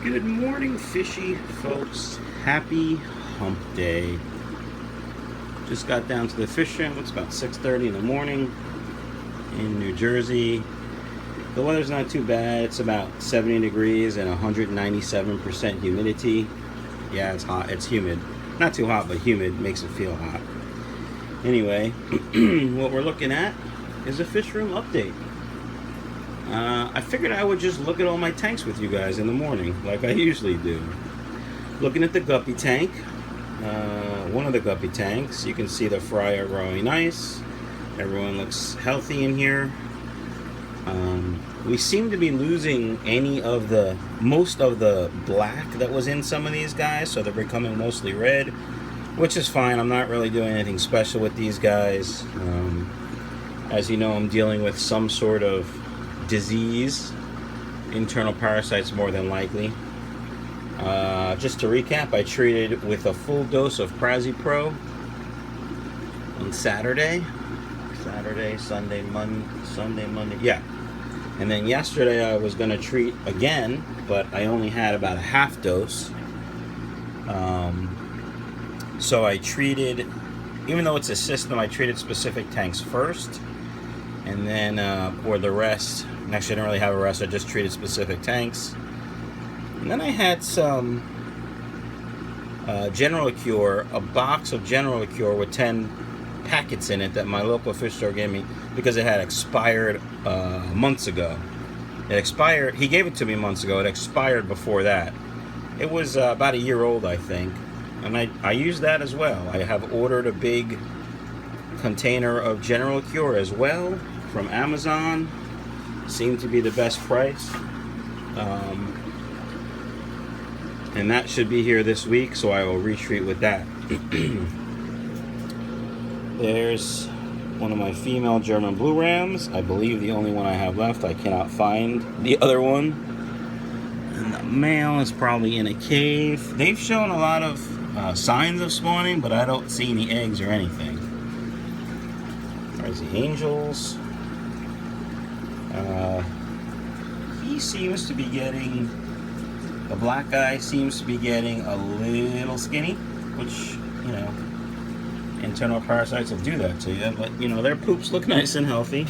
Good morning, fishy folks. Happy hump day. Just got down to the Fishroom. It's about 6:30 in the morning in New Jersey. The weather's not too bad. It's about 70 degrees and 197% humidity. Yeah, it's hot. It's humid. Not too hot, but humid. Makes it feel hot. Anyway, what we're looking at is a Fishroom update. I figured I would just look at all my tanks with you guys in the morning, like I usually do. Looking at the Guppy Tank, one of the Guppy Tanks. You can see the fry are growing nice. Everyone looks healthy in here. We seem to be losing most of the black that was in some of these guys, so they're becoming mostly red, which is fine. I'm not really doing anything special with these guys. As you know, I'm dealing with some sort of disease, internal parasites more than likely. Just to recap, I treated with a full dose of PraziPro on Saturday, Sunday, Monday, yeah. And then yesterday I was going to treat again, but I only had about a half dose. So I treated, even though it's a system, I treated specific tanks first, and then for the rest, actually I didn't really have a rest, I just treated specific tanks. And then I had some General Cure, a box of General Cure with 10 packets in it that my local fish store gave me because it had expired months ago. It expired, he gave it to me months ago, it expired before that. It was about a year old, I think, and I used that as well. I have ordered a big container of General Cure as well from Amazon. Seemed to be the best price. And that should be here this week, so I will retreat with that. There's one of my female German blue rams. I believe the only one I have left. I cannot find the other one. And the male is probably in a cave. They've shown a lot of signs of spawning, but I don't see any eggs or anything. There's the angels. He seems to be getting, the black guy seems to be getting a little skinny, which, you know, internal parasites will do that to you, but, you know, their poops look nice and healthy.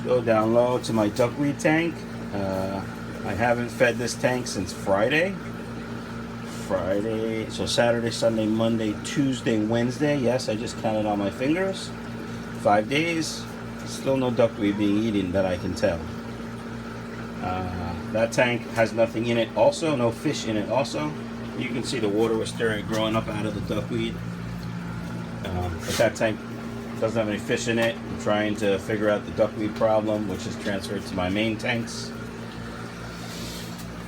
Go down low to my duckweed tank. I haven't fed this tank since Friday, so Saturday, Sunday, Monday, Tuesday, Wednesday. Yes, I just counted on my fingers. 5 days. Still no duckweed being eaten that I can tell. That tank has nothing in it also, no fish in it also. You can see the water was growing up out of the duckweed. But that tank doesn't have any fish in it. I'm trying to figure out the duckweed problem, which is transferred to my main tanks.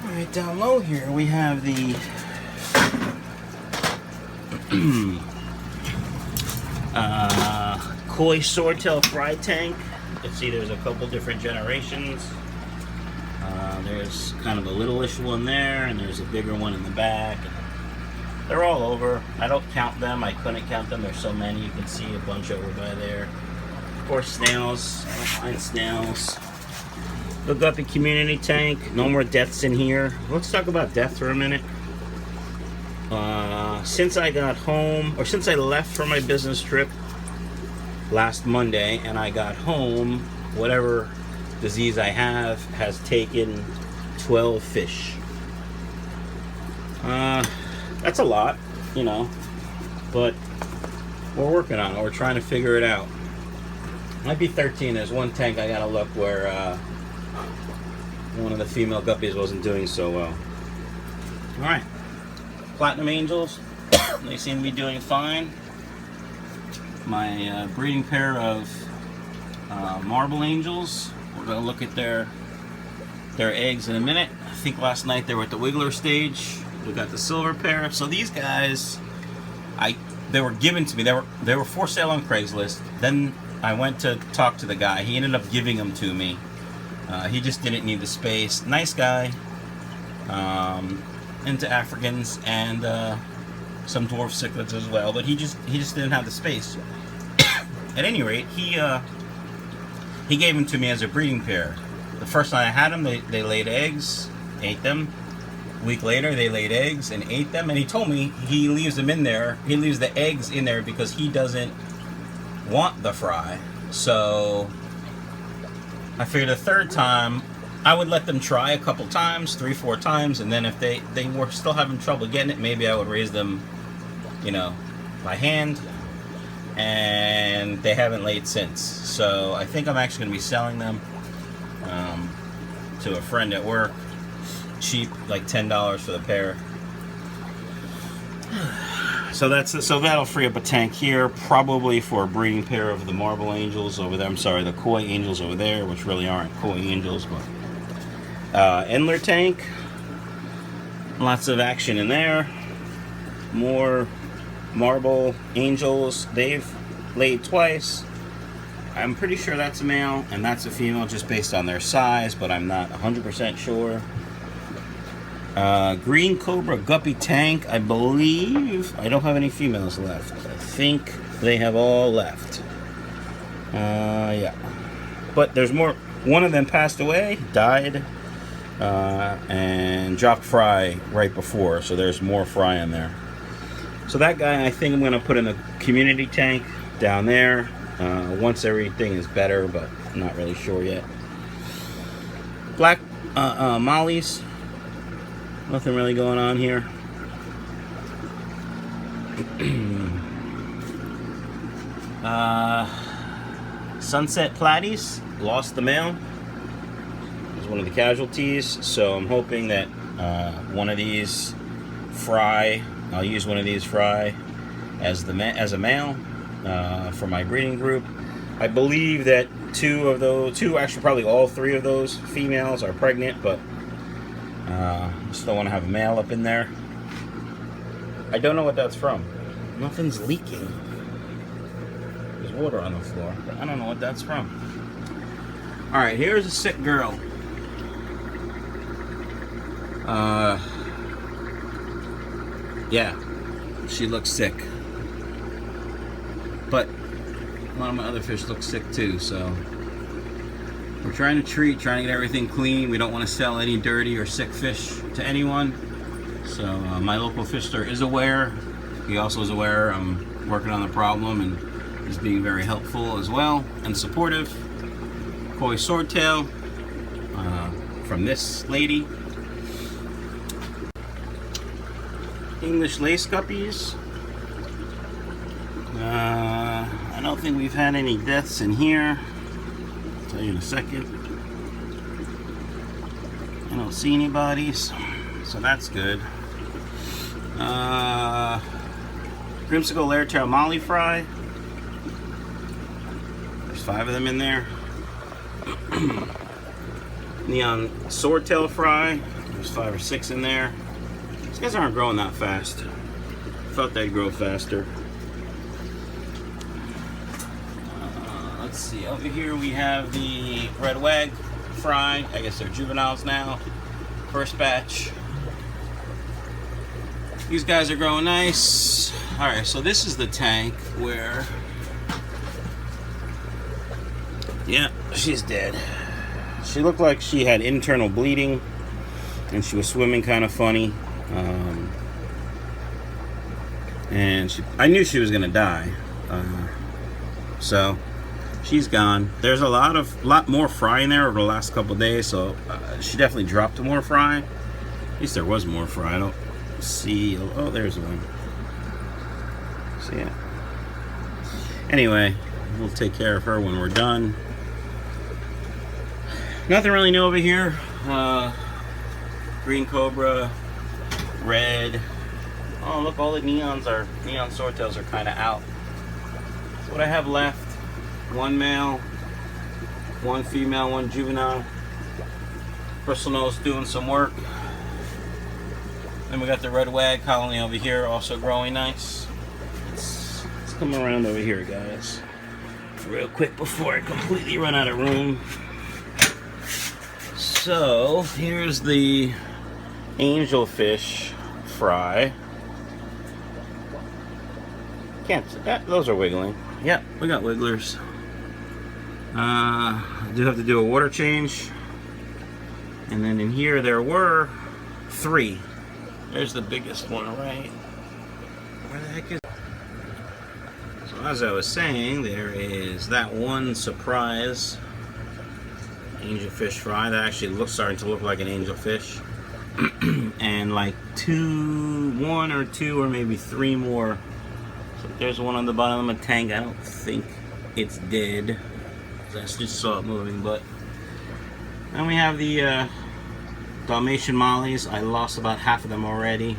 Alright, down low here we have the koi swordtail fry tank. You can see there's a couple different generations. There's kind of a littleish one there, and there's a bigger one in the back. They're all over. I don't count them. I couldn't count them. There's so many. You can see a bunch over by there. Of course, snails. I don't mind snails. The Guppy community tank. No more deaths in here. Let's talk about death for a minute. Since I got home, or since I left for my business trip last Monday, and I got home, whatever disease I have has taken 12 fish. That's a lot, you know, but we're working on it. We're trying to figure it out. Might be 13. There's one tank I gotta look where one of the female guppies wasn't doing so well. Alright, platinum angels, they seem to be doing fine. My breeding pair of marble angels, we're going to look at their eggs in a minute. I think last night they were at the wiggler stage. We got the silver pair. So these guys, they were given to me. They were for sale on Craigslist. Then I went to talk to the guy. He ended up giving them to me. He just didn't need the space. Nice guy. Into Africans and some dwarf cichlids as well. But he just didn't have the space. At any rate, he gave them to me as a breeding pair. The first night I had them, they laid eggs, ate them. A week later, they laid eggs and ate them, and he told me he leaves them in there. He leaves the eggs in there because he doesn't want the fry. So I figured the third time I would let them try a couple times, 3-4 times, and then if they were still having trouble getting it, maybe I would raise them, you know, by hand. And they haven't laid since. So I think I'm actually going to be selling them to a friend at work. Cheap, like $10 for the pair. So that'll free up a tank here, probably for a breeding pair of the marble angels over there. I'm sorry, the koi angels over there, which really aren't koi angels, but Endler tank. Lots of action in there. More marble angels. They've laid twice. I'm pretty sure that's a male and that's a female just based on their size, but I'm not 100% sure. Green Cobra Guppy Tank, I believe. I don't have any females left. I think they have all left. Yeah. But there's more. One of them passed away, died, and dropped fry right before, so there's more fry in there. So that guy, I think I'm going to put in the community tank down there once everything is better, but I'm not really sure yet. Black Mollies. Nothing really going on here. Sunset Platies, lost the male. It was one of the casualties, so I'm hoping that one of these fry, I'll use one of these fry as a male for my breeding group. I believe that actually probably all 3 of those females are pregnant, but still want to have a male up in there. I don't know what that's from. Nothing's leaking. There's water on the floor, but I don't know what that's from. Alright, here's a sick girl. Yeah, she looks sick. But one of my other fish looks sick too, so we're trying to get everything clean. We don't want to sell any dirty or sick fish to anyone. So my local fish store is aware. He also is aware I'm working on the problem and is being very helpful as well and supportive. Koi swordtail from this lady. English lace guppies. I don't think we've had any deaths in here. I'll tell you in a second. I don't see any bodies, so that's good. Grimsicle Lairtail Molly Fry. There's 5 of them in there. Neon Swordtail Fry. There's 5 or 6 in there. These guys aren't growing that fast. Thought they'd grow faster. Let's see, over here we have the red Wag Fry. I guess they're juveniles now. First batch. These guys are growing nice. Alright, so this is the tank where... yeah, she's dead. She looked like she had internal bleeding and she was swimming kind of funny. And I knew she was gonna die. So she's gone. There's a lot more fry in there over the last couple of days, so she definitely dropped more fry. At least there was more fry. I don't see. Oh, there's one. See it? Anyway, we'll take care of her when we're done. Nothing really new over here. Green Cobra, red. Oh, look, all the neon swordtails are kind of out. So what I have left: 1 male, 1 female, 1 juvenile. Bristlenose doing some work. Then we got the red Wag colony over here, also growing nice. Let's come around over here, guys, real quick before I completely run out of room. So here's the angelfish fry. Can't. Those are wiggling. Yep, we got wigglers. I do have to do a water change. And then in here there were 3. There's the biggest one, right? Where the heck is... So as I was saying, there is that one surprise angelfish fry that actually starting to look like an angelfish. And like 1 or 2 or maybe 3 more. So there's one on the bottom of the tank. I don't think it's dead. I just saw it moving, but then we have the Dalmatian Mollies. I lost about half of them already.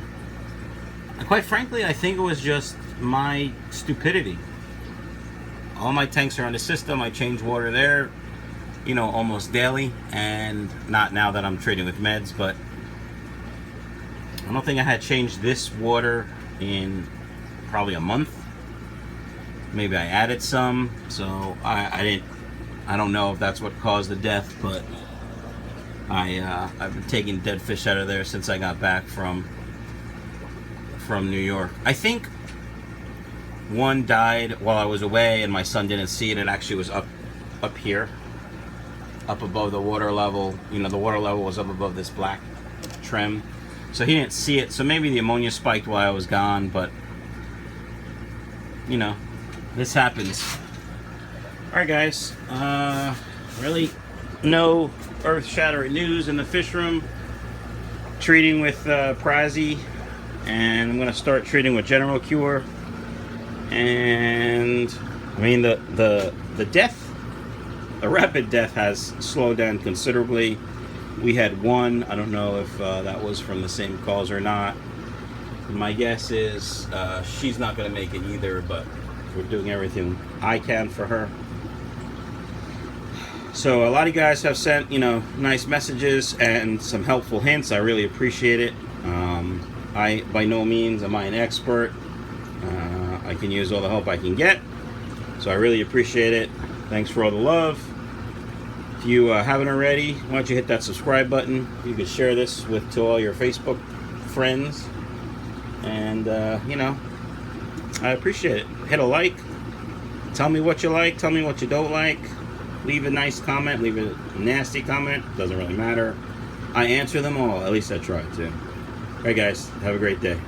And quite frankly, I think it was just my stupidity. All my tanks are on the system. I change water there, you know, almost daily, and not now that I'm trading with meds, but I don't think I had changed this water in probably a month. Maybe I added some, so I don't know if that's what caused the death, but I've been taking dead fish out of there since I got back from New York. I think one died while I was away and my son didn't see it. It actually was up here, up above the water level. You know, the water level was up above this black trim, so he didn't see it. So maybe the ammonia spiked while I was gone, but you know, this happens. Alright guys, really no earth-shattering news in the fish room. Treating with Prazi, and I'm going to start treating with General Cure. And I mean the death, the rapid death has slowed down considerably. We had one, I don't know if that was from the same cause or not. My guess is she's not going to make it either, but we're doing everything I can for her. So a lot of you guys have sent, you know, nice messages and some helpful hints. I really appreciate it. I by no means am I an expert. I can use all the help I can get, so I really appreciate it. Thanks for all the love. If you haven't already, why don't you hit that subscribe button? You can share this to all your Facebook friends, and you know, I appreciate it. Hit a like. Tell me what you like. Tell me what you don't like. Leave a nice comment. Leave a nasty comment. Doesn't really matter. I answer them all. At least I try to. Alright guys, have a great day.